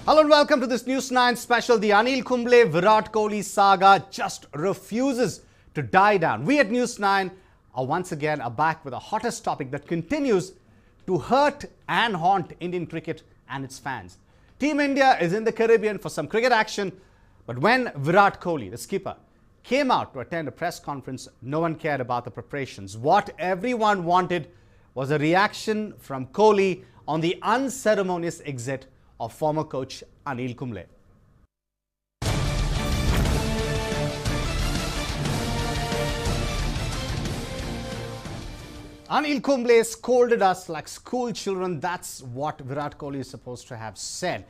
Hello and welcome to this News 9 special. The Anil Kumble Virat Kohli saga just refuses to die down. We at News 9 are once again back with the hottest topic that continues to hurt and haunt Indian cricket and its fans. Team India is in the Caribbean for some cricket action, but when Virat Kohli, the skipper, came out to attend a press conference, no one cared about the preparations. What everyone wanted was a reaction from Kohli on the unceremonious exit of former coach Anil Kumble. Anil Kumble scolded us like school children. That's what Virat Kohli is supposed to have said.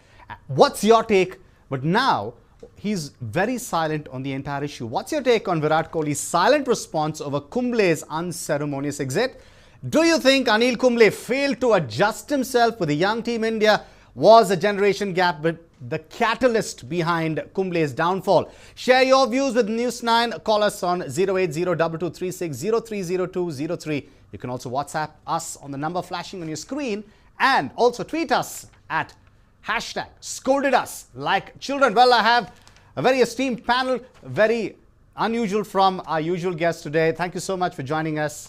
What's your take? But now he's very silent on the entire issue. What's your take on Virat Kohli's silent response over Kumble's unceremonious exit? Do you think Anil Kumble failed to adjust himself with the young Team India? Was a generation gap but the catalyst behind Kumble's downfall? Share your views with News 9. Call us on 0802236030203. You can also WhatsApp us on the number flashing on your screen and also tweet us at #ScoldedUs like children. Well, I have a very esteemed panel, very unusual from our usual guest today. Thank you so much for joining us,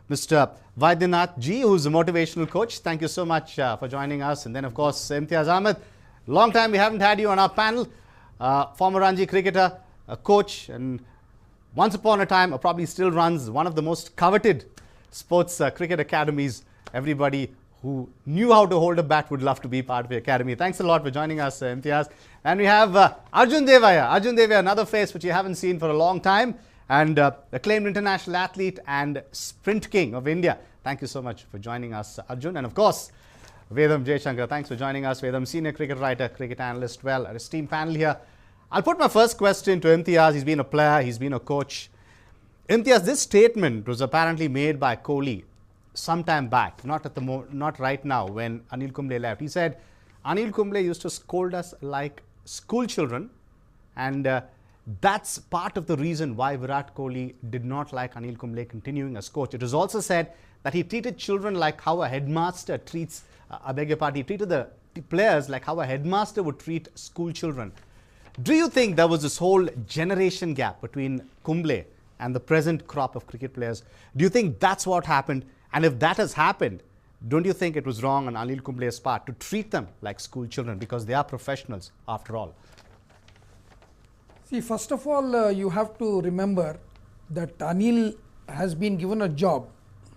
Mr. Vidyanag ji, who's a motivational coach. Thank you so much for joining us. And then, of course, Imtiaz Ahmed. Long time we haven't had you on our panel. Former Ranji cricketer, a coach, and once upon a time, or probably still runs one of the most coveted sports cricket academies. Everybody who knew how to hold a bat would love to be part of the academy. Thanks a lot for joining us, Imtiaz. And we have Arjun Devaya. Arjun Devaya, another face which you haven't seen for a long time, and acclaimed international athlete and sprint king of India. Thank you so much for joining us, Arjun. And of course, Vedam Jayashankar. Thanks for joining us. Vedam, senior cricket writer, cricket analyst. Well, our esteemed panel here. I'll put my first question to Imtiaz. He's been a player, he's been a coach. Imtiaz, this statement was apparently made by Kohli some time back, not right now when Anil Kumble left. He said, Anil Kumble used to scold us like school children, and that's part of the reason why Virat Kohli did not like Anil Kumble continuing as coach. It was also said that he treated children like how a headmaster treats, he treated the players like how a headmaster would treat school children. Do you think there was this whole generation gap between Kumble and the present crop of cricket players? Do you think that's what happened? And if that has happened, don't you think it was wrong on Anil Kumble's part to treat them like school children, because they are professionals after all? See, first of all, you have to remember that Anil has been given a job.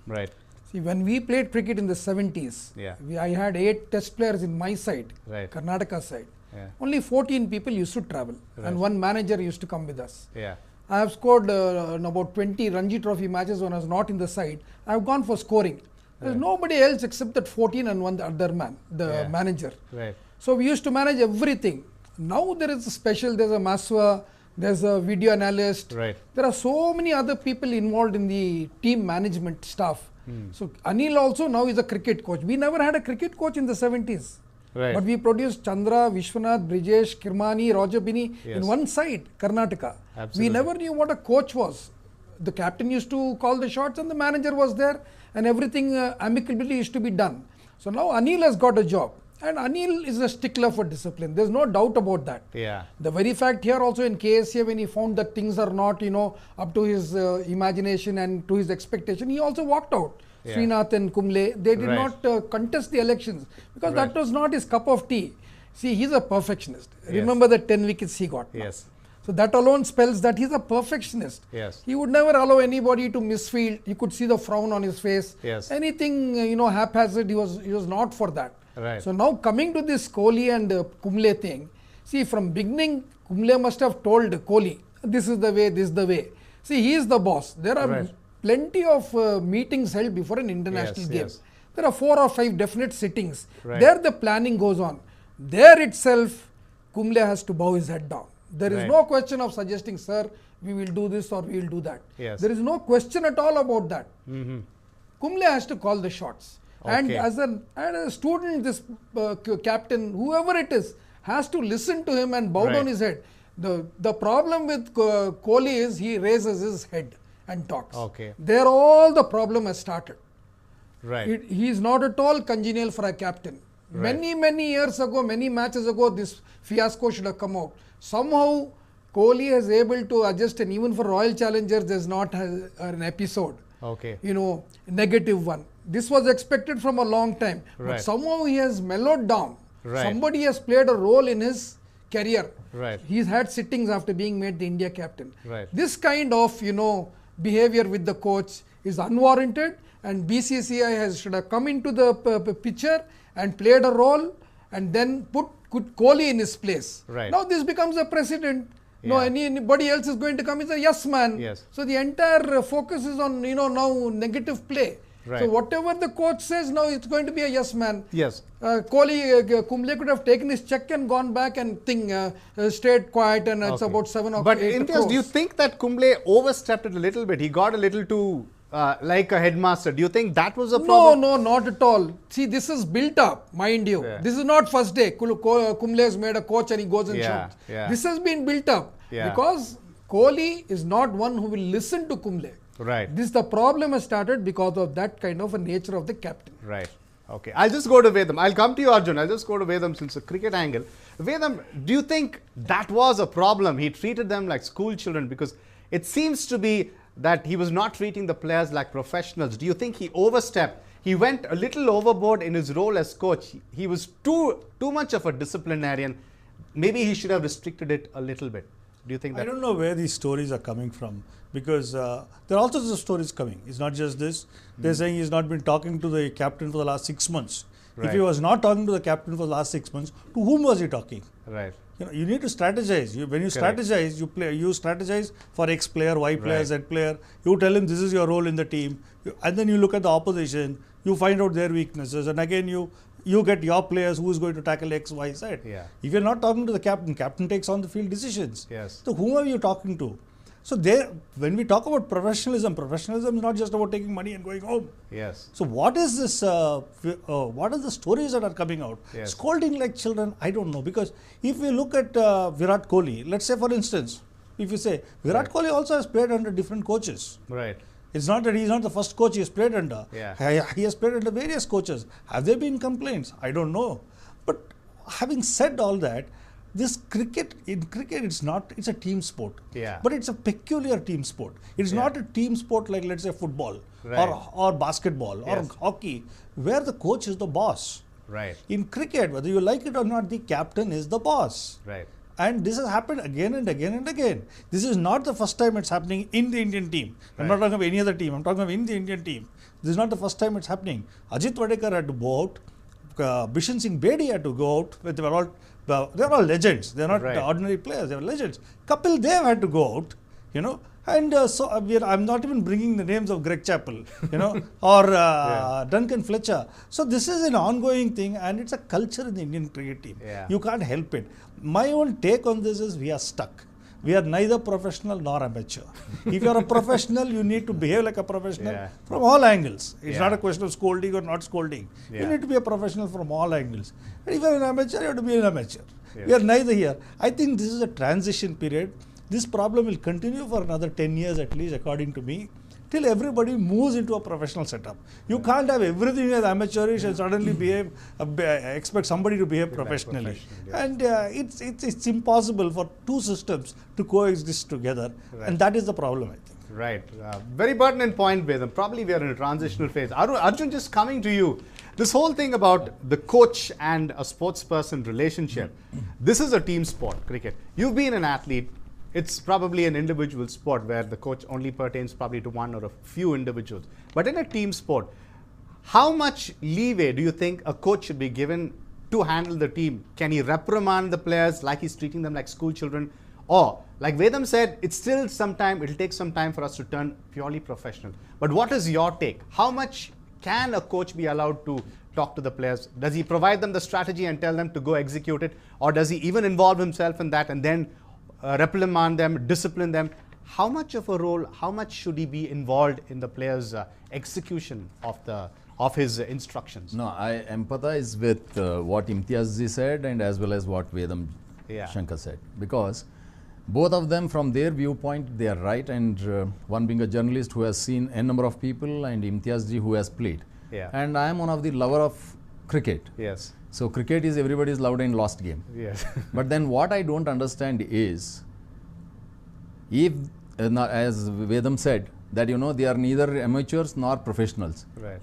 Right. See, when we played cricket in the 70s, I had 8 test players in my side, right. Karnataka side. Yeah. Only 14 people used to travel, right. and one manager used to come with us. Yeah. I have scored about 20 Ranji Trophy matches when I was not in the side. I have gone for scoring. There is nobody else except that 14 and one other man, the manager. Right. So we used to manage everything. Now there is a special, there's a Maswa, there's a video analyst. Right. There are so many other people involved in the team management staff. So Anil also now is a cricket coach. We never had a cricket coach in the 70s. Right. But we produced Chandra, Vishwanath, Brijesh, Kirmani, Roger Bini in one side, Karnataka. Absolutely. We never knew what a coach was. The captain used to call the shots and the manager was there, and everything amicably used to be done. So now Anil has got a job, and Anil is a stickler for discipline. There's no doubt about that. Yeah. The very fact here also in KSA, when he found that things are not, up to his imagination and to his expectation, he also walked out. Yeah. Srinath and Kumble, they did not contest the elections because that was not his cup of tea. See, he's a perfectionist. Remember the 10 wickets he got. Yes. So that alone spells that he's a perfectionist. Yes. He would never allow anybody to misfield. You could see the frown on his face. Yes. Anything, haphazard, he was not for that. Right. So now coming to this Kohli and Kumble thing, see, from beginning, Kumble must have told Kohli, this is the way, this is the way. See, he is the boss. There are plenty of meetings held before an international game. Yes. There are 4 or 5 definite sittings. Right. There the planning goes on. There itself, Kumble has to bow his head down. There is no question of suggesting, sir, we will do this or we will do that. Yes. There is no question at all about that. Kumble has to call the shots. Okay. And as a student, this captain, whoever it is, has to listen to him and bow down his head. The problem with Kohli is he raises his head and talks. Okay. There all the problem has started. Right. He is not at all congenial for a captain. Right. Many years ago, many matches ago, this fiasco should have come out. Somehow, Kohli is able to adjust, and even for Royal Challengers, there's not an episode. Okay. Negative one. This was expected from a long time. Right. But somehow he has mellowed down. Right. Somebody has played a role in his career. Right. He's had sittings after being made the India captain. Right. This kind of, behavior with the coach is unwarranted, and BCCI should have come into the picture and played a role and then put Kohli in his place. Right. Now this becomes a precedent. No, Yeah. anybody else is going to come is a yes man. Yes. So the entire focus is on, now negative play. Right. So whatever the coach says now, it's going to be a yes man. Yes. Kohli, Kumble could have taken his check and gone back and stayed quiet, and it's about 7 or 8 But crores. Imtiaz, do you think that Kumble overstepped it a little bit? He got a little too like a headmaster. Do you think that was a problem? No, not at all. See, this is built up, mind you. Yeah. This is not first day. Kumble has made a coach and he goes and shouts. Yeah. This has been built up because Kohli is not one who will listen to Kumble. Right. The problem has started because of that kind of a nature of the captain. Right. Okay. I'll just go to Vedam. I'll come to you, Arjun. I'll just go to Vedam since a cricket angle. Vedam, do you think that was a problem? He treated them like school children, because it seems to be that he was not treating the players like professionals. Do you think he overstepped? He went a little overboard in his role as coach. He was too much of a disciplinarian. Maybe he should have restricted it a little bit. Do you think that? I don't know where these stories are coming from, because there are also the stories coming. It's not just this. They're saying he's not been talking to the captain for the last 6 months. If he was not talking to the captain for the last 6 months, to whom was he talking? Right. You need to strategize. When you strategize, you strategize for X player, Y player, Z player. You tell him this is your role in the team, and then you look at the opposition. You find out their weaknesses, and again you get your players who is going to tackle X, Y, Z. Yeah. If you're not talking to the captain takes on the field decisions. Yes. So whom are you talking to? So when we talk about professionalism is not just about taking money and going home. Yes. So what is this? What are the stories that are coming out? Yes. Scolding like children, I don't know. Because if we look at Virat Kohli, let's say for instance, if you say Virat Kohli also has played under different coaches. Right. It's not that he's not the first coach he has played under. Yeah. He has played under various coaches. Have there been complaints? I don't know. But having said all that, in cricket, it's a team sport. Yeah. But it's a peculiar team sport. It's not a team sport like, let's say, football or basketball or hockey, where the coach is the boss. Right. In cricket, whether you like it or not, the captain is the boss. Right. And this has happened again and again and again. This is not the first time it's happening in the Indian team. I'm not talking of any other team. I'm talking of in the Indian team. This is not the first time it's happening. Ajit Wadekar had to go out. Bishan Singh Bedi had to go out. They're all legends. They're not ordinary players. They're legends. Kapil Dev had to go out. And I'm not even bringing the names of Greg Chappell, or Duncan Fletcher. So this is an ongoing thing, and it's a culture in the Indian cricket team. Yeah. You can't help it. My own take on this is we are stuck. We are neither professional nor amateur. If you're a professional, you need to behave like a professional from all angles. It's not a question of scolding or not scolding. You need to be a professional from all angles. And if you're an amateur, you have to be an amateur. We are neither here. I think this is a transition period. This problem will continue for another 10 years at least, according to me, till everybody moves into a professional setup. You can't have everything as amateurish and suddenly expect somebody to behave professionally. And it's impossible for two systems to coexist together. And that is the problem, I think. Right. Very pertinent point, Vedam. Probably we are in a transitional phase. Arjun, just coming to you. This whole thing about the coach and a sports person relationship. This is a team sport, cricket. You've been an athlete. It's probably an individual sport where the coach only pertains probably to one or a few individuals. But in a team sport, how much leeway do you think a coach should be given to handle the team? Can he reprimand the players like he's treating them like school children? Or, like Vedam said, it'll take some time for us to turn purely professional. But what is your take? How much can a coach be allowed to talk to the players? Does he provide them the strategy and tell them to go execute it? Or does he even involve himself in that and then reprimand them, discipline them? How much of a role, how much should he be involved in the players' execution of his instructions? No, I empathize with what Imtiaz said and as well as what Vedam Shankar said, because both of them, from their viewpoint, they are right, and one being a journalist who has seen a number of people, and Imtiaz ji who has played. And I am one of the lover of cricket. Yes. So cricket is everybody's loved and lost game. Yes. But then what I don't understand is, if, as Vedam said, that they are neither amateurs nor professionals. Right.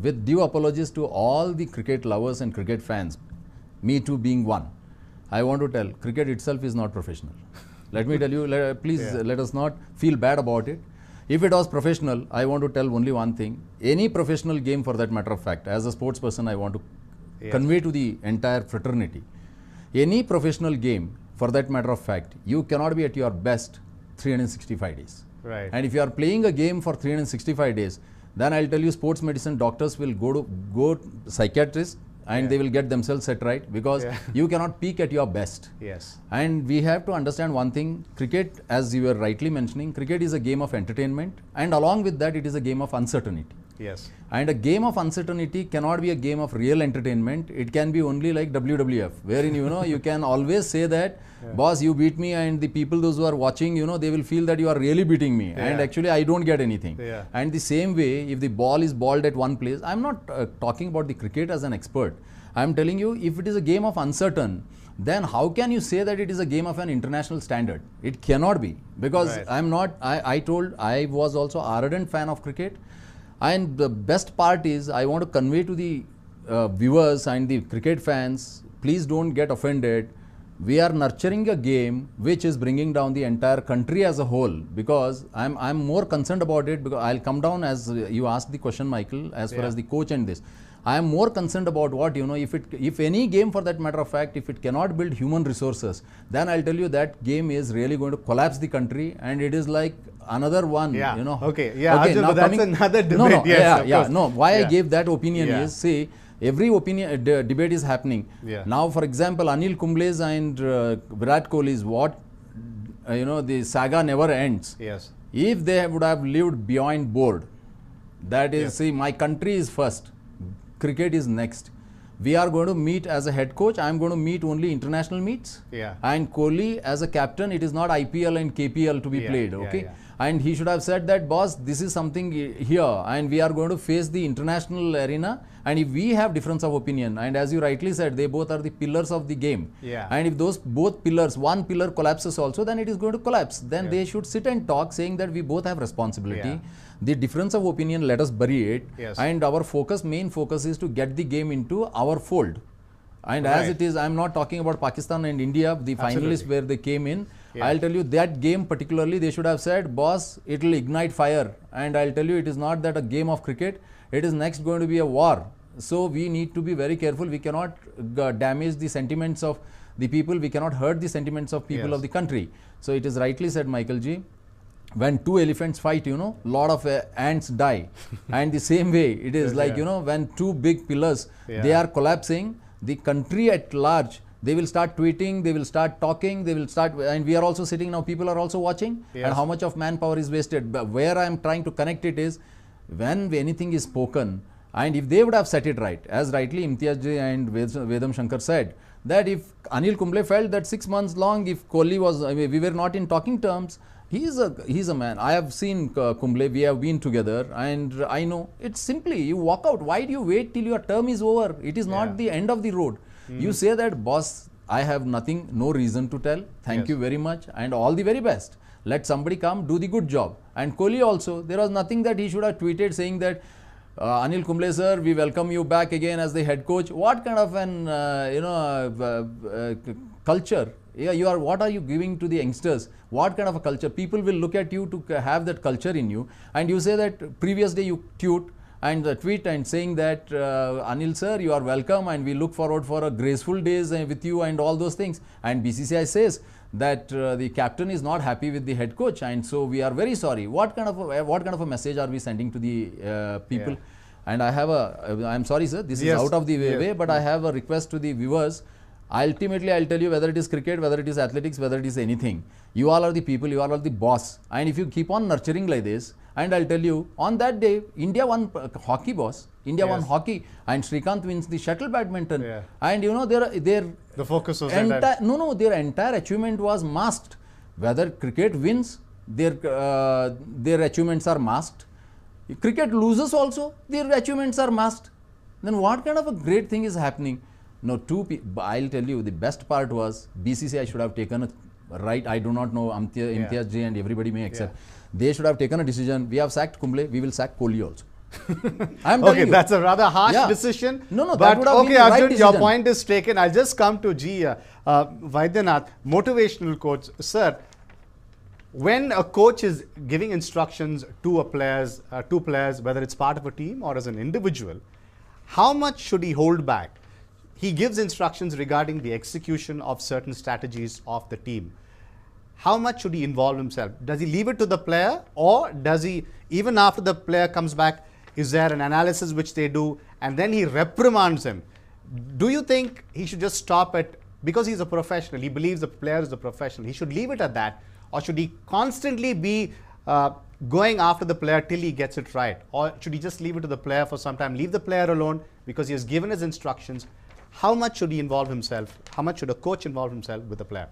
With due apologies to all the cricket lovers and cricket fans, me too being one, I want to tell, cricket itself is not professional. Let me tell you, please let us not feel bad about it. If it was professional, I want to tell only one thing. Any professional game, for that matter of fact, as a sports person, I want to convey to the entire fraternity. Any professional game, for that matter of fact, you cannot be at your best 365 days. Right. And if you are playing a game for 365 days, then I'll tell you, sports medicine doctors will go psychiatrists, and they will get themselves set right, because you cannot peak at your best. Yes. And we have to understand one thing, cricket, as you were rightly mentioning, cricket is a game of entertainment, and along with that it is a game of uncertainty. Yes. And a game of uncertainty cannot be a game of real entertainment. It can be only like WWF, wherein you can always say that, boss, you beat me, and the people, those who are watching, they will feel that you are really beating me, and actually I don't get anything. Yeah. And the same way, if the ball is balled at one place, I'm not talking about the cricket as an expert. I'm telling you, if it is a game of uncertain, then how can you say that it is a game of an international standard? It cannot be, because I'm not, I was also an ardent fan of cricket. And the best part is, I want to convey to the viewers and the cricket fans, please don't get offended. We are nurturing a game which is bringing down the entire country as a whole, because I'm more concerned about it, because I'll come down, as you asked the question, Michael, as far as the coach and this. I am more concerned about what, if any game, for that matter of fact, if it cannot build human resources, then I'll tell you that game is really going to collapse the country, and it is like another one, Okay, yeah, okay, Arjun, but that's another debate. No, Yes, no, why I gave that opinion is, see, every opinion debate is happening. Now, for example, Anil Kumble's and Virat Kohli's, the saga never ends. Yes. If they would have lived beyond board, that is, see, my country is first, cricket is next. We are going to meet as a head coach. I am going to meet only international meets. And Kohli as a captain, it is not IPL and KPL to be played. Okay. And he should have said that, boss, this is something here, and we are going to face the international arena. And if we have difference of opinion, and as you rightly said, they both are the pillars of the game. And if those both pillars, one pillar collapses also, then it is going to collapse. Then they should sit and talk, saying that we both have responsibility. The difference of opinion, let us bury it. And our main focus is to get the game into our fold. And as it is, I am not talking about Pakistan and India, the finalists where they came in. I'll tell you that game particularly, they should have said, boss, it will ignite fire. And I'll tell you, it is not that a game of cricket, it is next going to be a war. So we need to be very careful. We cannot damage the sentiments of the people. We cannot hurt the sentiments of people of the country. So it is rightly said, Michael G. When two elephants fight, lot of ants die. And the same way, it is like, when two big pillars, they are collapsing, the country at large, they will start tweeting, they will start talking, they will start, and we are also sitting now, people are also watching, and how much of manpower is wasted. But where I am trying to connect it is, when anything is spoken, and if they would have set it right, as rightly Imtiaz Ji and Vedam Shankar said, that if Anil Kumble felt that 6 months long, if Kohli was, we were not in talking terms, he's a man. I have seen Kumble, we have been together, and I know, it's simply, you walk out. Why do you wait till your term is over? It is not the end of the road. You say that, boss, I have nothing, no reason to tell. Thank you very much, and all the very best. Let somebody come, do the good job. And Kohli also, there was nothing that he should have tweeted saying that, Anil Kumble sir, we welcome you back again as the head coach. What kind of an culture? What are you giving to the youngsters? What kind of a culture? People will look at you to have that culture in you, and you say that previous day you tweet and saying that Anil sir, you are welcome, and we look forward for a graceful days with you and all those things. And BCCI says that the captain is not happy with the head coach, and so we are very sorry. What kind of a message are we sending to the people? And I have I'm sorry sir, this is out of the way, but I have a request to the viewers. Ultimately, I'll tell you, whether it is cricket, whether it is athletics, whether it is anything, you all are the people, you all are the boss. And if you keep on nurturing like this, and I'll tell you, on that day, India won hockey, boss. India won hockey, and Srikanth wins the shuttle badminton. And the focus was their entire achievement was masked. Whether cricket wins, their achievements are masked. If cricket loses also, their achievements are masked. then what kind of a great thing is happening? No, I'll tell you, the best part was BCCI should have taken a right. I do not know Imtiaz Ji and everybody may accept. They should have taken a decision. We have sacked Kumble, we will sack Kohli also. I'm telling you. That's a rather harsh decision. No, but that would have been the Arjun, right your decision. point is taken. I'll just come to G. Vaidyanath, motivational coach. Sir, when a coach is giving instructions to two players, whether it's part of a team or as an individual, how much should he hold back? He gives instructions regarding the execution of certain strategies of the team. How much should he involve himself? Does he leave it to the player, or does he, even after the player comes back, is there an analysis which they do and then he reprimands him? Do you think he should just stop at, because he's a professional, he believes the player is a professional, he should leave it at that? Or should he constantly be going after the player till he gets it right? Or should he just leave it to the player for some time, leave the player alone because he has given his instructions? How much should he involve himself? How much should a coach involve himself with the player?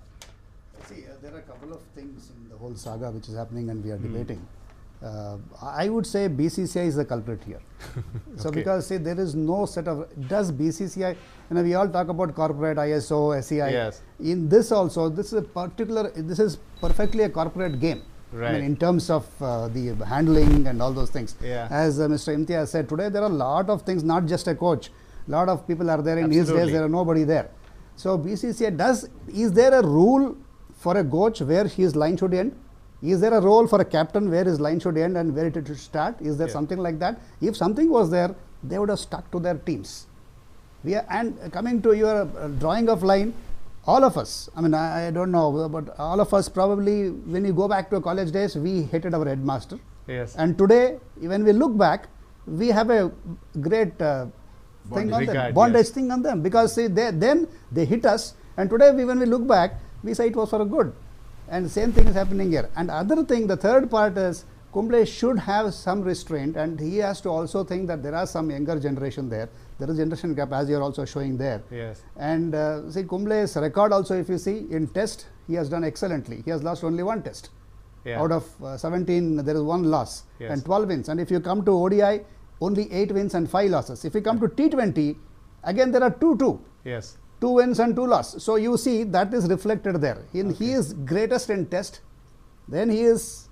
See, there are a couple of things in the whole saga which is happening and we are debating. I would say BCCI is the culprit here. So because see, there is no set of, does BCCI, we all talk about corporate, ISO, SEI. Yes. In this also, this is perfectly a corporate game. Right. In terms of the handling and all those things. Yeah. As Mr. Imtiaz said, today there are a lot of things, not just a coach. A lot of people are there. In these days, there are nobody there. So BCCI is there a rule for a coach where his line should end? Is there a role for a captain where his line should end and where it should start? Is there something like that? If something was there, they would have stuck to their teams. And coming to your drawing of line, all of us, I don't know, but all of us probably, when you go back to college days, we hated our headmaster. Yes. And today, when we look back, we have a great thing on them, bondage thing on them, because see, then they hit us, and today when we look back, we say it was for a good. And the same thing is happening here. And other thing, the third part is, Kumble should have some restraint, and he has to also think that there are some younger generation there. There is generation gap, as you are also showing there. Yes. And see, Kumble's record also, if you see, in test, he has done excellently. He has lost only one test. Yeah. Out of 17, there is one loss and 12 wins. And if you come to ODI, only 8 wins and 5 losses. If you come to T20, again there are 2-2. Yes. 2 wins and 2 losses. So you see that is reflected there. He is greatest in test, then he is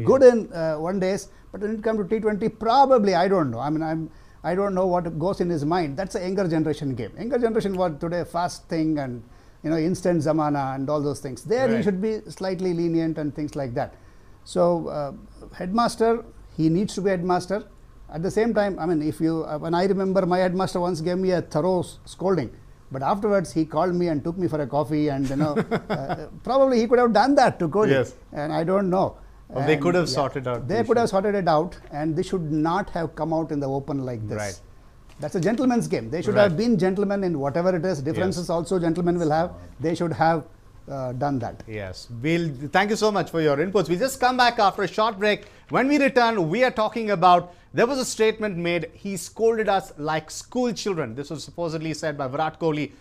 good in one days, but when it comes to T20, probably, I don't know. I don't know what goes in his mind. That's a younger generation game. Younger generation what today, fast thing and instant zamana and all those things. There he should be slightly lenient and things like that. So headmaster, he needs to be headmaster. At the same time, if you, when I remember, my headmaster once gave me a thorough scolding. But afterwards, he called me and took me for a coffee, and probably he could have done that to Kohli. Yes. And I don't know. Well, they could have sorted out. They could have sorted it out, and they should not have come out in the open like this. Right. That's a gentleman's game. They should have been gentlemen in whatever it is. Differences also gentlemen will have. They should have done that. Yes. Thank you so much for your inputs. We'll just come back after a short break. When we return, we are talking about, there was a statement made, he scolded us like school children. This was supposedly said by Virat Kohli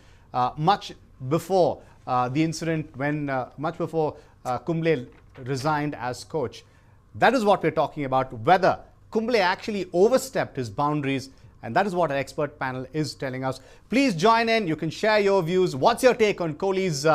much before the incident, when much before Kumble resigned as coach. That is what we're talking about, whether Kumble actually overstepped his boundaries, and that is what our expert panel is telling us. Please join in. You can share your views. What's your take on Kohli's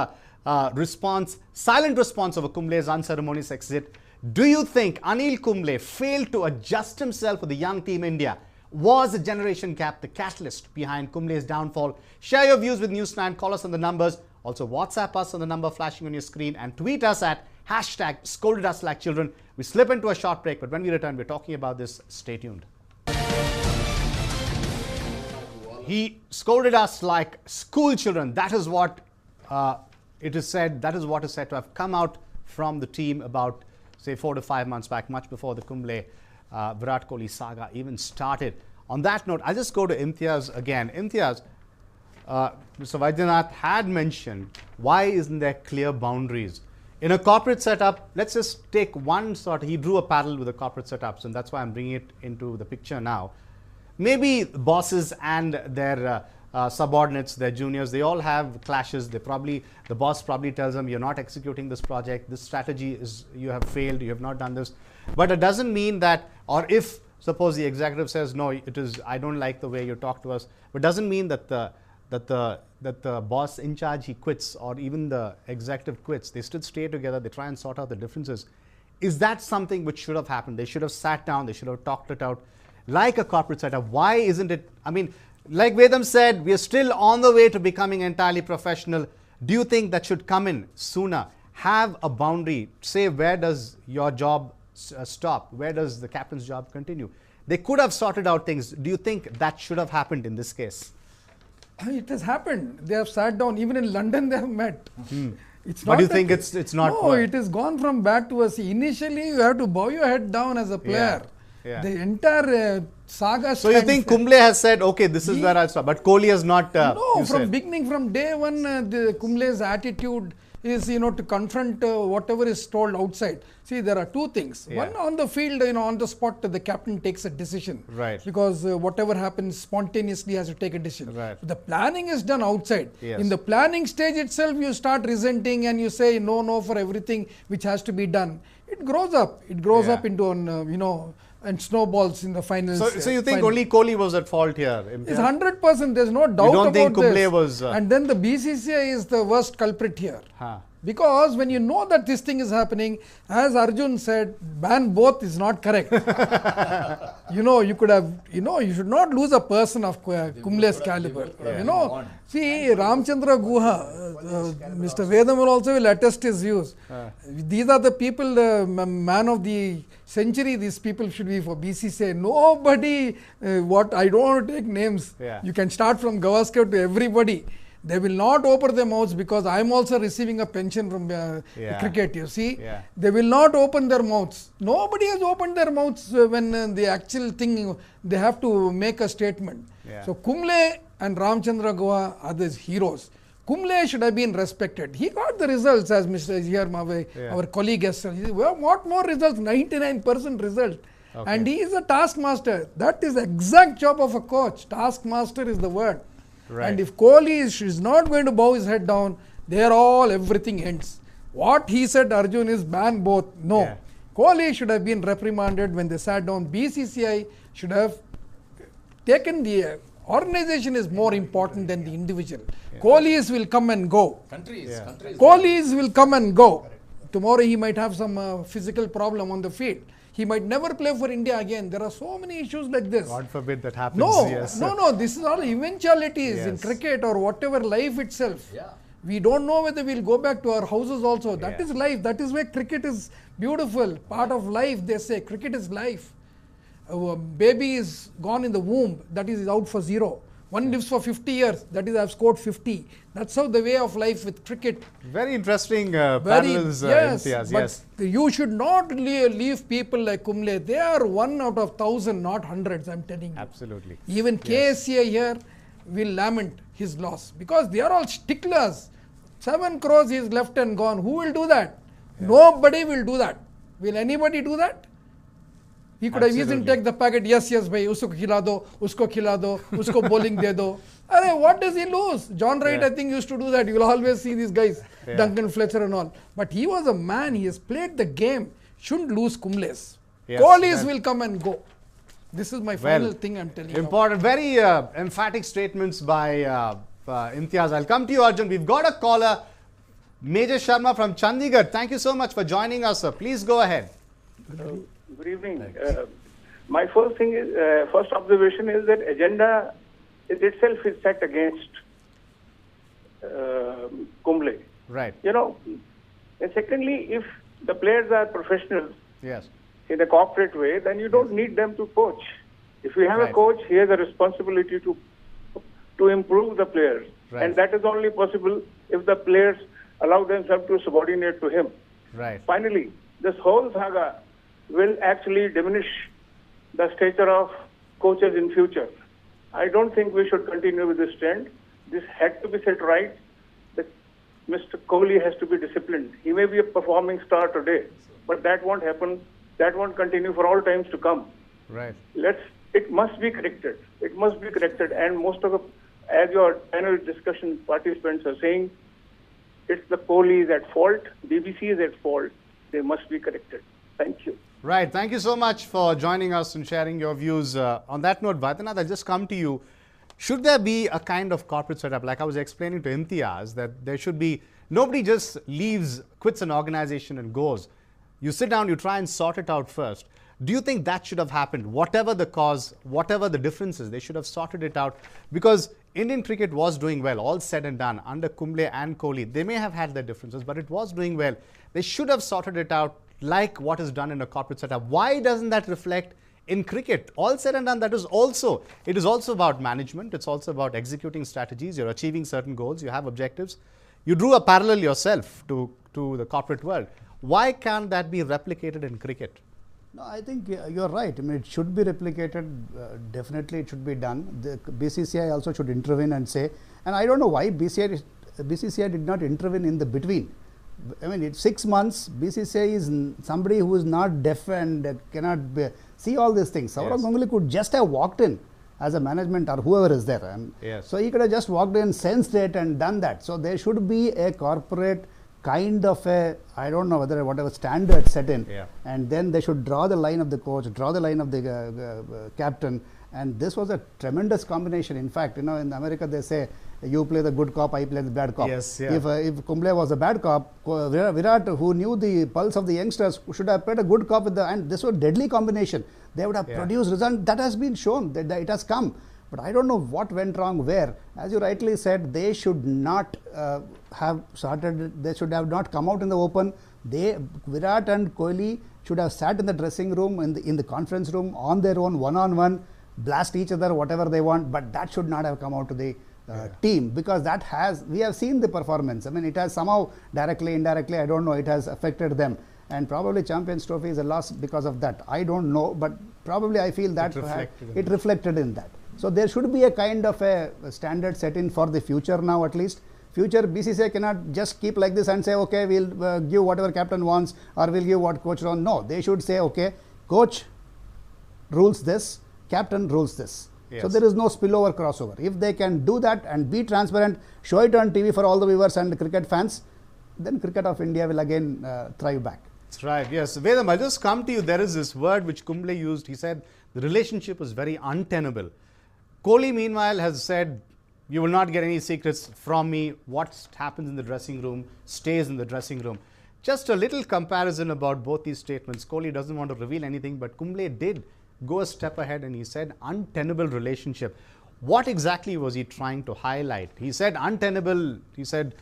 silent response over Kumble's unceremonious exit? Do you think Anil Kumble failed to adjust himself for the young team India? Was the generation gap the catalyst behind Kumble's downfall? Share your views with News9. Call us on the numbers. Also WhatsApp us on the number flashing on your screen, and tweet us at #ScoldedUsLikeChildren. We slip into a short break, but when we return, we're talking about this. Stay tuned. He scolded us like school children. That is what it is said. That is what is said to have come out from the team about, say, 4 to 5 months back, much before the Kumble Virat Kohli saga even started. On that note, I'll just go to Imtiaz again. Imtiaz, Mr. Vidyanath had mentioned, why isn't there clear boundaries? In a corporate setup, let's just take one sort. He drew a parallel with the corporate setups, and that's why I'm bringing it into the picture now. Maybe bosses and their subordinates, their juniors, they all have clashes. The boss probably tells them, you're not executing this project, this strategy is, you have failed, you have not done this. But it doesn't mean that, or if suppose the executive says, no, I don't like the way you talk to us, but doesn't mean that the boss in charge, he quits, or even the executive quits. They still stay together, they try and sort out the differences. Is that something which should have happened? They should have sat down, they should have talked it out like a corporate setup. Why isn't it? I mean, like Vedam said, we are still on the way to becoming entirely professional. Do you think that should come in sooner? Have a boundary. Say, where does your job stop? Where does the captain's job continue? They could have sorted out things. Do you think that should have happened in this case? It has happened. They have sat down. Even in London, they have met. It's But not do you think it's not? No, it has gone from bad to worse. Initially, you have to bow your head down as a player. Yeah. The entire saga. So you think Kumble has said, okay, this is where I'll stop, but Kohli has not. No, from beginning, from day one, the Kumble's attitude is, to confront whatever is told outside. See, there are two things. Yeah. One, on the field, on the spot, the captain takes a decision. Right. Because whatever happens, spontaneously has to take a decision. Right. The planning is done outside. Yes. In the planning stage itself, you start resenting and you say no for everything which has to be done. It grows up. It grows up into an, and snowballs in the finals. So you think only Kohli was at fault here? It's 100%. There's no doubt about this. You don't think Kumble was... And then the BCCI is the worst culprit here. Huh. Because when you know that this thing is happening, as Arjun said, ban both is not correct. You could have, you should not lose a person of Kumble's caliber. See, Ramchandra Guha, Mr. Vedam will also attest his views. These are the people, the man of the century, these people should be for BCCI. Nobody, I don't want to take names. Yeah. You can start from Gavaskar to everybody. They will not open their mouths because I am also receiving a pension from cricket, you see. Yeah. They will not open their mouths. Nobody has opened their mouths when the actual thing, they have to make a statement. Yeah. So Kumble and Ramchandra Goa are these heroes. Kumble should have been respected. He got the results, as Mr. Ziyar, our colleague has said. What more results? 99% result. Okay. And he is a taskmaster. That is the exact job of a coach. Taskmaster is the word. Right. And if Kohli is not going to bow his head down, everything ends. What he said, Arjun, is ban both. No. Yeah. Kohli should have been reprimanded when they sat down. BCCI should have taken the organization is more important than the individual. Yeah. Kohlis will come and go. Kohlis will come and go. Tomorrow he might have some physical problem on the field. He might never play for India again. There are so many issues like this. God forbid that happens. No. This is all eventualities in cricket or whatever, life itself. Yeah. We don't know whether we'll go back to our houses also. That is life. That is where cricket is beautiful. Part of life, they say. Cricket is life. A baby is gone in the womb. That is out for 0. One lives for 50 years. That is, I've scored 50. That's how the way of life with cricket. Very interesting panels. Yes. You should not leave people like Kumble. They are 1 out of 1,000, not hundreds, I'm telling you. Absolutely. Even KSCA here will lament his loss because they are all sticklers. 7 crores is left and gone. Who will do that? Nobody will do that. Will anybody do that? He could have easily take the packet. Yes, bhai, usko khila do, usko bowling de do. What does he lose? John Wright, I think, used to do that. You will always see these guys, Duncan Fletcher and all. But he was a man. He has played the game. Shouldn't lose Kumble's. Kohlis will come and go. This is my final thing I'm telling you. Important. Very emphatic statements by Imtiaz. I'll come to you, Arjun. We've got a caller, Major Sharma from Chandigarh. Thank you so much for joining us, sir. Please go ahead. Good evening. My first observation is that agenda itself is set against Kumble. Right. And secondly, if the players are professionals in a corporate way, then you don't need them to coach. If you have a coach, he has a responsibility to improve the players. Right. And that is only possible if the players allow themselves to subordinate to him. Right. Finally, this whole saga will actually diminish the stature of coaches in future. I don't think we should continue with this trend. This had to be set right. That Mr. Kohli has to be disciplined. He may be a performing star today, but that won't happen. That won't continue for all times to come. Right. It must be corrected. It must be corrected. And most of as your panel discussion participants are saying, it's the Kohli is at fault. BBC is at fault. They must be corrected. Thank you. Right. Thank you so much for joining us and sharing your views. On that note, Vidyanag, I'll just come to you. Should there be a kind of corporate setup, like I was explaining to Imtiaz, that there should be, nobody just leaves, quits an organization and goes. You sit down, you try and sort it out first. Do you think that should have happened? Whatever the cause, whatever the differences, they should have sorted it out. Because Indian cricket was doing well, all said and done, under Kumble and Kohli. They may have had their differences, but it was doing well. They should have sorted it out like what is done in a corporate setup. Why doesn't that reflect in cricket? All said and done, it is also about management. It's also about executing strategies. You're achieving certain goals. You have objectives. You drew a parallel yourself to the corporate world. Why can't that be replicated in cricket? No, I think you're right. I mean, it should be replicated. Definitely, it should be done. The BCCI also should intervene and say. And I don't know why BCCI did not intervene in the between. I mean, it's 6 months. BCCI is somebody who is not deaf and cannot see all these things. Saurav Ganguly could just have walked in as a management or whoever is there. And so he could have just walked in, sensed it and done that. So there should be a corporate kind of a, I don't know whether whatever standard set in, and then they should draw the line of the coach, draw the line of the captain, and this was a tremendous combination. In fact, in America they say you play the good cop, I play the bad cop. If Kumble was a bad cop, Virat, who knew the pulse of the youngsters, should have played a good cop with and this was a deadly combination. They would have produced result. That has been shown, that it has come. But I don't know what went wrong where. As you rightly said, they should not have started, they should have not come out in the open. Virat and Kohli should have sat in the dressing room, in the conference room, on their own, one-on-one, blast each other, whatever they want. But that should not have come out to the team, because we have seen the performance. I mean, it has somehow, directly, indirectly, I don't know, it has affected them. And probably Champions Trophy is a loss because of that. I don't know, but probably I feel that it reflected in that. So there should be a kind of a standard set in for the future now, at least. Future BCCI cannot just keep like this and say, okay, we'll give whatever captain wants or we'll give what coach wants. No, they should say, okay, coach rules this, captain rules this. So there is no spillover, crossover. If they can do that and be transparent, show it on TV for all the viewers and cricket fans, then cricket of India will again thrive back. That's right, yes. Vedam, I'll just come to you. There is this word which Kumble used. He said the relationship was very untenable. Kohli, meanwhile, has said, you will not get any secrets from me. What happens in the dressing room stays in the dressing room. Just a little comparison about both these statements. Kohli doesn't want to reveal anything, but Kumble did go a step ahead and he said untenable relationship. What exactly was he trying to highlight? He said untenable. He said,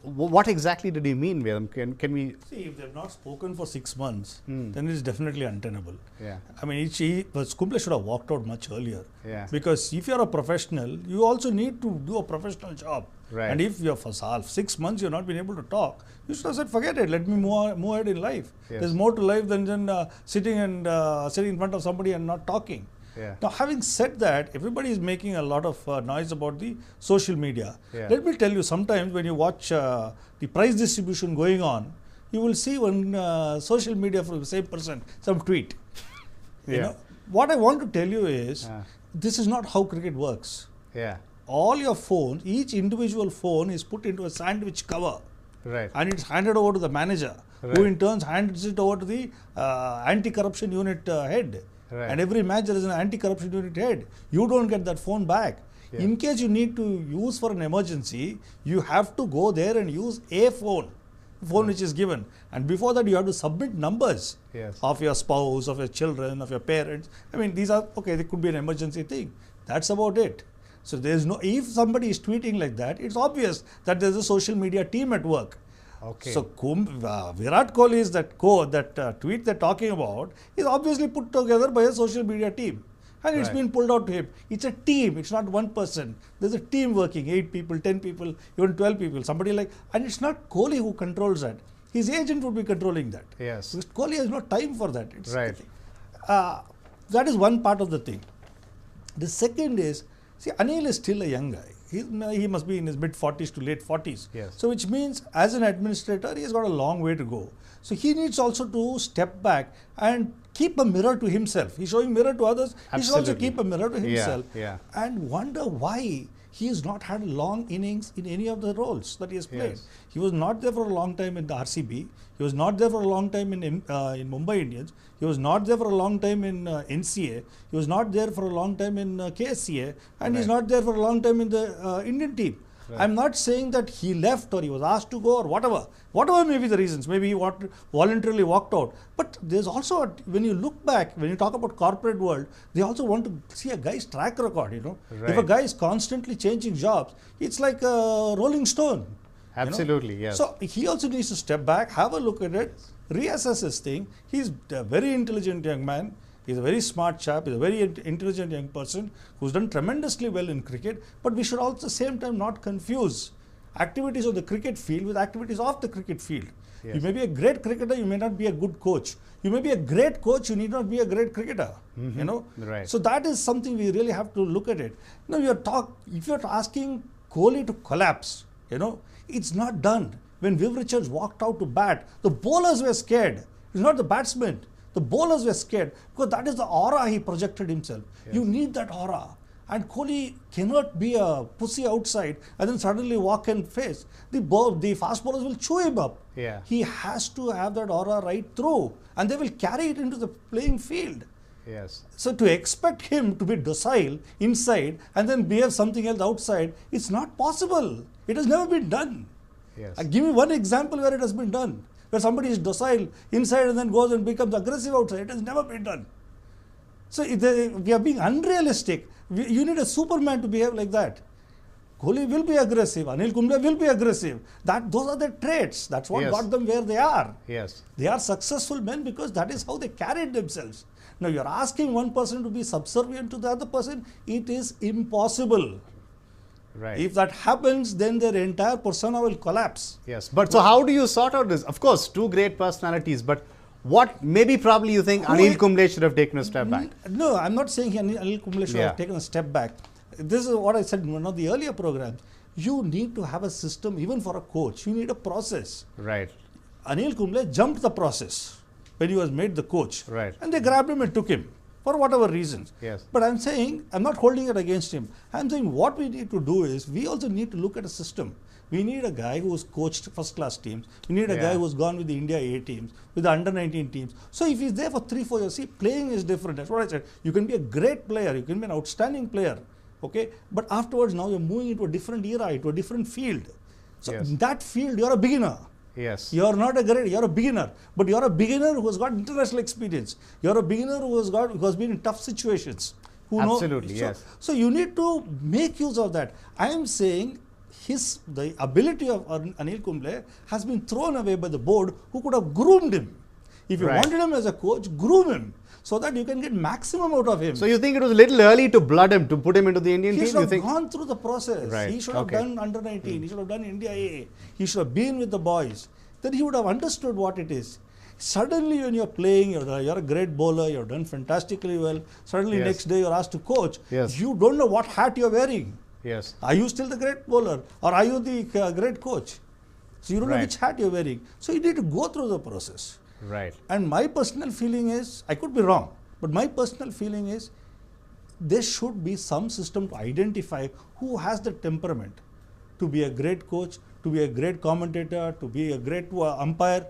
what exactly did he mean, Vedam? Can we see, if they have not spoken for 6 months, then it is definitely untenable. Yeah. I mean, Kumble should have walked out much earlier. Yeah. Because if you are a professional, you also need to do a professional job. Right. And if you are for 6 months you have not been able to talk, you should have said, forget it, let me move ahead in life. There's more to life than sitting in front of somebody and not talking. Now, having said that, everybody is making a lot of noise about the social media. Let me tell you, sometimes when you watch the prize distribution going on, you will see one social media from the same person, some tweet. You know, what I want to tell you is, this is not how cricket works. All your phones, each individual phone is put into a sandwich cover. And it's handed over to the manager, who in turn hands it over to the anti-corruption unit head. And every match there is an anti-corruption unit head. You don't get that phone back. In case you need to use for an emergency, you have to go there and use a phone which is given. And before that, you have to submit numbers of your spouse, of your children, of your parents. I mean, these are, okay, they could be an emergency thing. That's about it. So there's no, if somebody is tweeting like that, it's obvious that there's a social media team at work. So Virat Kohli's that tweet they're talking about is obviously put together by a social media team, and it's been pulled out to him. It's a team. It's not one person. There's a team working, 8 people, 10 people, even 12 people. Somebody and it's not Kohli who controls that. His agent would be controlling that. Because Kohli has no time for that. That is one part of the thing. The second is, see, Anil is still a young guy. He must be in his mid-40s to late 40s. So which means as an administrator, he has got a long way to go. So he needs also to step back and keep a mirror to himself. He's showing mirror to others. He should also keep a mirror to himself and wonder why he has not had long innings in any of the roles that he has played. Yes. He was not there for a long time in the RCB. He was not there for a long time in Mumbai Indians. He was not there for a long time in NCA. He was not there for a long time in KSCA. And he's not there for a long time in the Indian team. Right. I'm not saying that he left or he was asked to go or whatever. Whatever may be the reasons. Maybe he voluntarily walked out. But there's also, when you look back, when you talk about corporate world, they also want to see a guy's track record, you know. Right. If a guy is constantly changing jobs, it's like a rolling stone. Absolutely, yes. So he also needs to step back, have a look at it, reassess his thing. He's a very intelligent young man. He's a very smart chap. He's a very intelligent young person who's done tremendously well in cricket. But we should also at the same time not confuse activities on the cricket field with activities off the cricket field. Yes. You may be a great cricketer, you may not be a good coach. You may be a great coach, you need not be a great cricketer. You know? Right. So that is something we really have to look at it. You know, if you're asking Kohli to collapse, you know, it's not done. When Viv Richards walked out to bat, the bowlers were scared. It's not the batsmen. The bowlers were scared because that is the aura he projected himself. Yes. You need that aura. And Kohli cannot be a pussy outside and then suddenly walk and face. The fast bowlers will chew him up. Yeah. He has to have that aura right through and they will carry it into the playing field. Yes. So to expect him to be docile inside and then behave something else outside, it's not possible. It has never been done. Yes. Give me one example where it has been done. Where somebody is docile inside and then goes and becomes aggressive outside. It has never been done. So we are being unrealistic. You need a Superman to behave like that. Kohli will be aggressive. Anil Kumble will be aggressive. Those are their traits. That's what got them where they are. Yes. They are successful men because that is how they carried themselves. Now you are asking one person to be subservient to the other person. It is impossible. Right. If that happens, then their entire persona will collapse. Yes. But so how do you sort out this? Of course, two great personalities, but what maybe probably you think Anil Kumble should have taken a step back? No, I'm not saying Anil Kumble should have taken a step back. This is what I said in one of the earlier programs. You need to have a system, even for a coach. You need a process. Right. Anil Kumble jumped the process when he was made the coach. Right. And they grabbed him and took him for whatever reasons. Yes. But I'm saying, I'm not holding it against him. I'm saying what we need to do is, we also need to look at a system. We need a guy who has coached first-class teams. We need a guy who has gone with the India A teams, with the under-19 teams. So if he's there for 3-4 years, see, playing is different. That's what I said. You can be a great player. You can be an outstanding player. Okay? But afterwards, now you're moving into a different era, into a different field. So in that field, you're a beginner. Yes. You're not a great, you're a beginner. But you're a beginner who has got international experience. You're a beginner who has been in tough situations. Absolutely, yes. So you need to make use of that. I am saying the ability of Anil Kumble has been thrown away by the board who could have groomed him. If you wanted him as a coach, groom him so that you can get maximum out of him. So you think it was a little early to blood him, to put him into the Indian team? He should have gone through the process. Right. He should have done under 19. He should have done India A. He should have been with the boys. Then he would have understood what it is. Suddenly when you're playing, you're a great bowler, you've done fantastically well. Suddenly next day you're asked to coach. Yes. You don't know what hat you're wearing. Yes. Are you still the great bowler or are you the great coach? So you don't know which hat you're wearing. So you need to go through the process. Right. And my personal feeling is, I could be wrong, but my personal feeling is there should be some system to identify who has the temperament to be a great coach, to be a great commentator, to be a great umpire,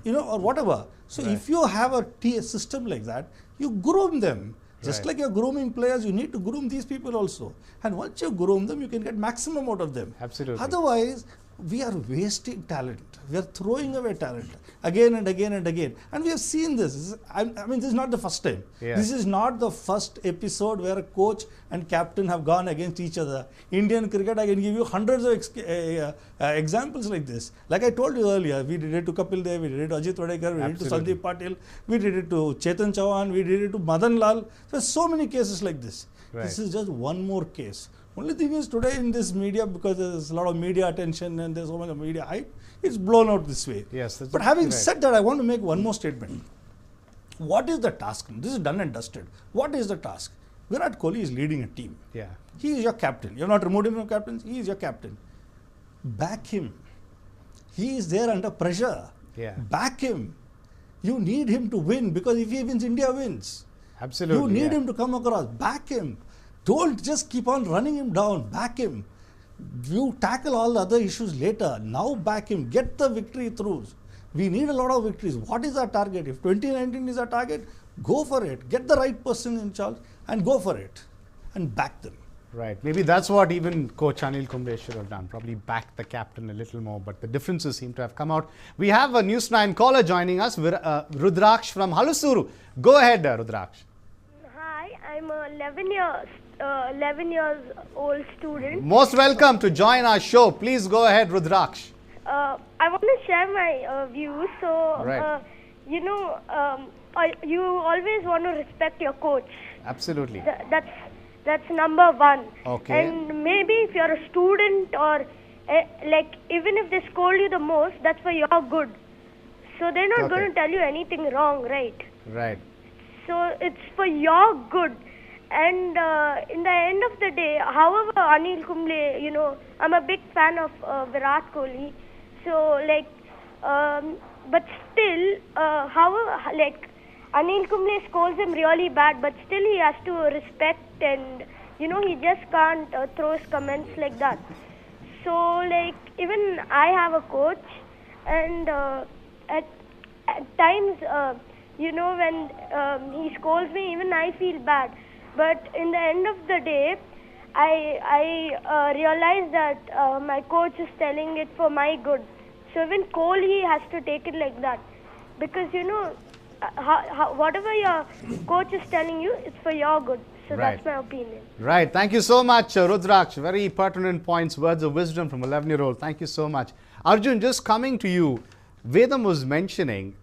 or whatever. So if you have a system like that, you groom them. Just like you're grooming players, you need to groom these people also. And once you groom them, you can get maximum out of them. Absolutely. Otherwise, we are wasting talent. We are throwing away talent again and again and again. And we have seen this. I mean, this is not the first time. Yeah. This is not the first episode where a coach and captain have gone against each other. Indian cricket, I can give you hundreds of examples like this. Like I told you earlier, we did it to Kapil Dev, we did it to Ajit Wadekar, we did it to Sandeep Patil, we did it to Chetan Chauhan, we did it to Madan Lal. There's so many cases like this. Right. This is just one more case. Only thing is today in this media, because there's a lot of media attention and there's so much of media hype, it's blown out this way. Yes. But having said that, I want to make one more statement. What is the task? This is done and dusted. What is the task? Virat Kohli is leading a team. Yeah. He is your captain. You have not removed him from captain. He is your captain. Back him. He is there under pressure. Yeah. Back him. You need him to win because if he wins, India wins. Absolutely. You need him to come across. Back him. Don't just keep on running him down. Back him. You tackle all the other issues later. Now back him. Get the victory through. We need a lot of victories. What is our target? If 2019 is our target, go for it. Get the right person in charge and go for it. And back them. Right. Maybe that's what even Coach Anil Kumble should have done. Probably back the captain a little more. But the differences seem to have come out. We have a NEWS9 caller joining us, Rudraksh from Halusuru. Go ahead, Rudraksh. Hi, I'm a 11 years old student. Most welcome to join our show. Please go ahead, Rudraksh. I want to share my views. So, Right. You always want to respect your coach. Absolutely. That's number one. Okay. And maybe if you're a student or even if they scold you the most, that's for your good. So they're not going to tell you anything wrong, right? Right. So it's for your good. And in the end of the day, however, Anil Kumble, I'm a big fan of Virat Kohli. So but still, however, Anil Kumble scolds him really bad, but still he has to respect and, he just can't throw his comments like that. So, even I have a coach and at times, when he scolds me, even I feel bad. But in the end of the day, I realize that my coach is telling it for my good. So even Kohli has to take it like that. Because, whatever your coach is telling you, it's for your good. So that's my opinion. Right. Thank you so much, Rudraksh. Very pertinent points, words of wisdom from 11-year-old. Thank you so much. Arjun, just coming to you, Vedam was mentioning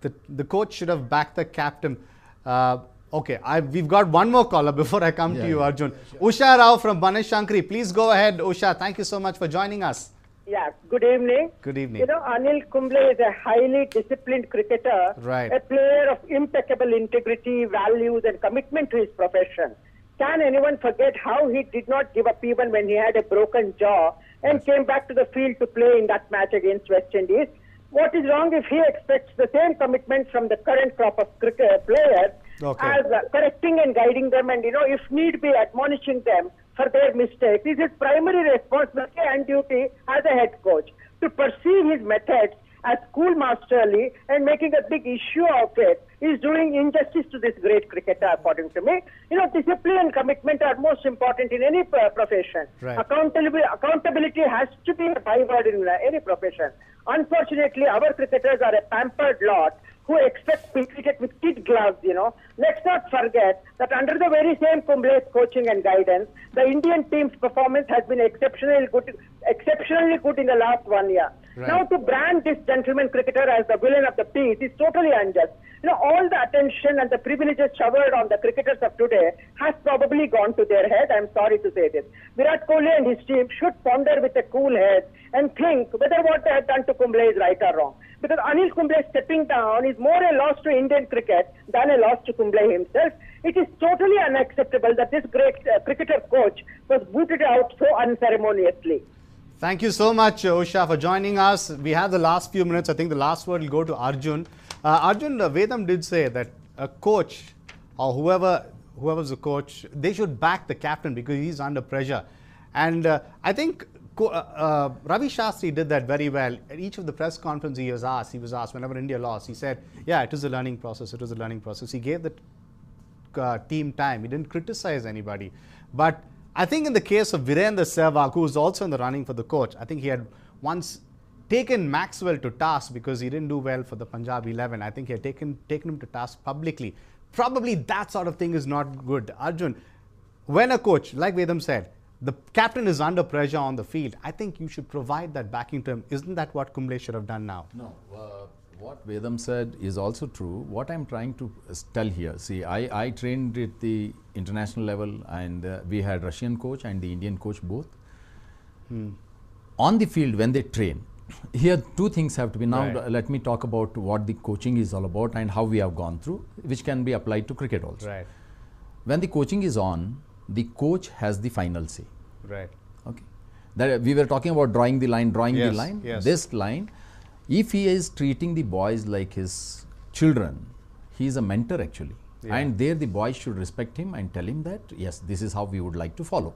that the coach should have backed the captain. Okay, we've got one more caller before I come to you, Arjun. Sure. Usha Rao from Banashankari. Please go ahead, Usha. Thank you so much for joining us. Yeah, good evening. Good evening. Anil Kumble is a highly disciplined cricketer, right. A player of impeccable integrity, values and commitment to his profession. Can anyone forget how he did not give up even when he had a broken jaw and came back to the field to play in that match against West Indies? What is wrong if he expects the same commitment from the current crop of cricket players as correcting and guiding them and, if need be, admonishing them for their mistakes? Is his primary responsibility and duty as a head coach to perceive his methods as schoolmasterly and making a big issue of it is doing injustice to this great cricketer, according to me. Discipline and commitment are most important in any profession. Right. Accountability has to be a byword in any profession. Unfortunately, our cricketers are a pampered lot who expect cricket with kid gloves, Let's not forget that under the very same Kumble's coaching and guidance, the Indian team's performance has been exceptionally good in the last 1 year. Right. Now, to brand this gentleman cricketer as the villain of the piece is totally unjust. All the attention and the privileges showered on the cricketers of today has probably gone to their head. I'm sorry to say this. Virat Kohli and his team should ponder with a cool head and think whether what they have done to Kumble is right or wrong. Because Anil Kumble stepping down is more a loss to Indian cricket than a loss to Kumble himself. It is totally unacceptable that this great cricketer coach was booted out so unceremoniously. Thank you so much, Usha, for joining us. We have the last few minutes. I think the last word will go to Arjun. Arjun, Vedam did say that a coach or whoever's the coach, they should back the captain because he's under pressure. And I think Ravi Shastri did that very well. At each of the press conferences he was asked whenever India lost, he said, yeah, it is a learning process. It was a learning process. He gave the team time. He didn't criticize anybody. But I think in the case of Virendra Sehwag, who was also in the running for the coach, I think he had once taken Maxwell to task because he didn't do well for the Punjab 11. I think he had taken him to task publicly. Probably that sort of thing is not good. Arjun, when a coach, like Vedam said, the captain is under pressure on the field, I think you should provide that backing to him. Isn't that what Kumble should have done now? No. What Vedam said is also true. What I'm trying to tell here, see, I trained at the international level and we had Russian coach and the Indian coach both. On the field, when they train, here two things have to be. Now let me talk about what the coaching is all about and how we have gone through, which can be applied to cricket also. Right. When the coaching is on, the coach has the final say. Right. Okay. That we were talking about drawing the line, Yes. This line, if he is treating the boys like his children, he is a mentor actually. and there the boys should respect him and tell him that yes, this is how we would like to follow.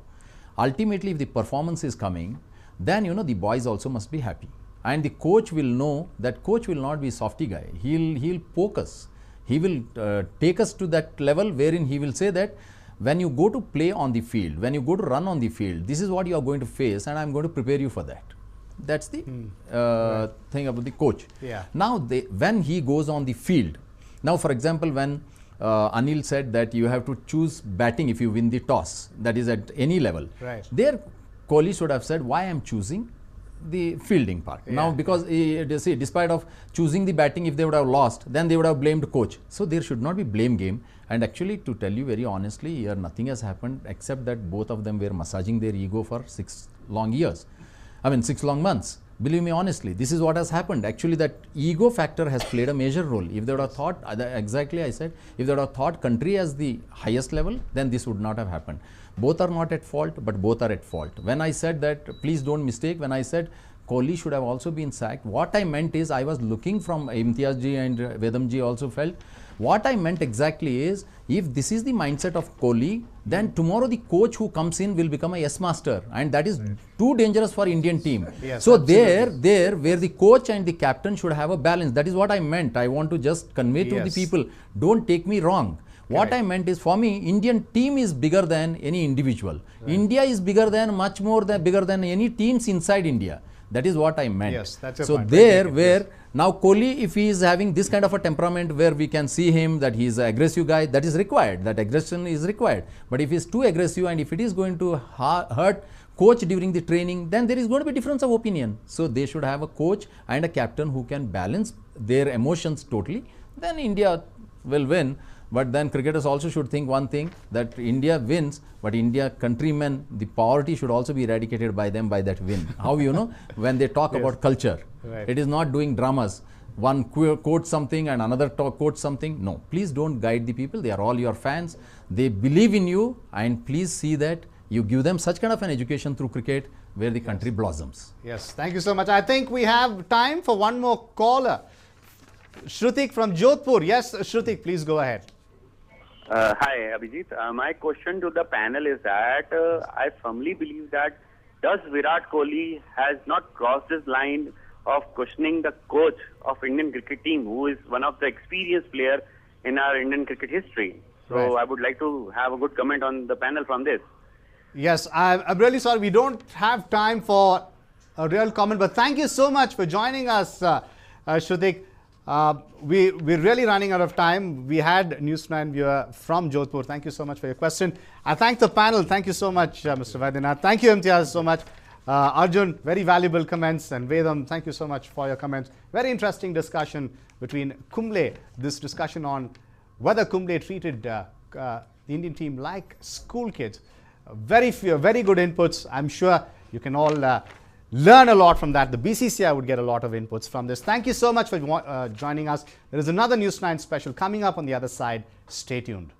Ultimately, if the performance is coming, then the boys also must be happy, and the coach will know that coach will not be softy guy. He'll poke us. He will take us to that level wherein he will say that when you go to play on the field, when you go to run on the field, this is what you are going to face, and I am going to prepare you for that. That's the thing about the coach. Now, when he goes on the field, now for example, when Anil said that you have to choose batting if you win the toss, that is at any level. There, Kohli should have said, why I am choosing the fielding part. Now, because despite of choosing the batting, if they would have lost, then they would have blamed coach. So there should not be blame game. And actually, to tell you very honestly, here nothing has happened except that both of them were massaging their ego for 6 long years. I mean 6 long months. Believe me honestly, this is what has happened. Actually, that ego factor has played a major role. If they would have thought, exactly I said, if they would have thought country as the highest level, then this would not have happened. Both are not at fault, but both are at fault. When I said that, please don't mistake, when I said Kohli should have also been sacked, what I meant is, I was looking from Imtiaz ji and Vedam ji also felt, what I meant exactly is, if this is the mindset of Kohli, then tomorrow the coach who comes in will become a yes master, and that is too dangerous for Indian team. So absolutely. there where the coach and the captain should have a balance, that is what I meant. I want to just convey to the people, don't take me wrong. What I meant is, for me, Indian team is bigger than any individual. India is bigger than, much more than bigger than any teams inside India. That is what I meant. Yes, that's your so point. There where now Kohli, if he is having this kind of a temperament where we can see him that he is an aggressive guy, that is required, that aggression is required. But if he is too aggressive and if it is going to hurt coach during the training, then there is going to be difference of opinion. So they should have a coach and a captain who can balance their emotions totally. Then India will win. But then cricketers also should think one thing, that India wins, but India countrymen, the poverty should also be eradicated by them by that win. How when they talk about culture, it is not doing dramas. One quotes something and another quotes something. No, please don't guide the people. They are all your fans. They believe in you, and please see that you give them such kind of an education through cricket where the country blossoms. Yes, thank you so much. I think we have time for one more caller. Shrutik from Jodhpur. Yes, Shrutik, please go ahead. Hi, Abhijit. My question to the panel is that I firmly believe that does Virat Kohli has not crossed this line of questioning the coach of Indian cricket team, who is one of the experienced player in our Indian cricket history. So I would like to have a good comment on the panel from this. Yes, I'm really sorry. We don't have time for a real comment, but thank you so much for joining us, Shrutik. We're really running out of time. We had News9 viewer from Jodhpur. Thank you so much for your question. I thank the panel. Thank you so much, Mr. Vidyanag. Thank you, Imtiaz, so much. Arjun, very valuable comments. And Vedam, thank you so much for your comments. Very interesting discussion between Kumble. This discussion on whether Kumble treated the Indian team like school kids. Very good inputs. I'm sure you can all learn a lot from that. The BCCI would get a lot of inputs from this. Thank you so much for joining us. There is another News9 special coming up on the other side. Stay tuned.